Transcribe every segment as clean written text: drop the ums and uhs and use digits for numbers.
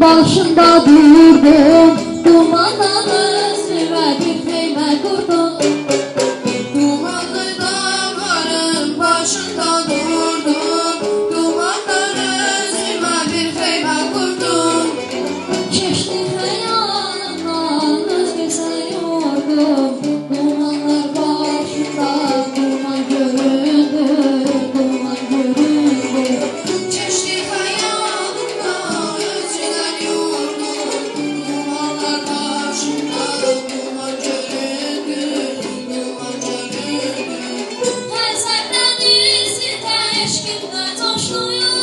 başında durdum, dumandan özüme bir xeymə qurdum. Dumanlı dağların başında durdum, dumandan özüme bir xeymə qurdum. Keçdi xəyalımdan özgəsə yordum, dumanlar başında duman göründü, duman göründü. Keçdi xəyalımdan özülər yordum, dumanlar başında duman göründü, duman göründü. Həsədən izində eşqimdə coşduyum,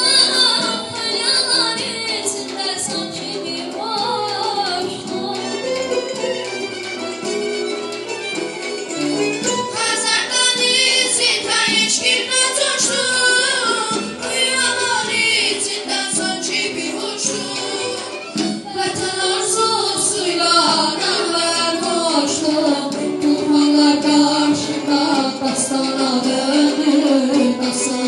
xəyallar içində sanki bir boşluq. Həzərdən izində eşqimlə coşdum, rüyalar içində sanki bir uçdum. Vətən arzusuyla nəvər qoşdum, tufanlar qarşımda dastana döndü, dastana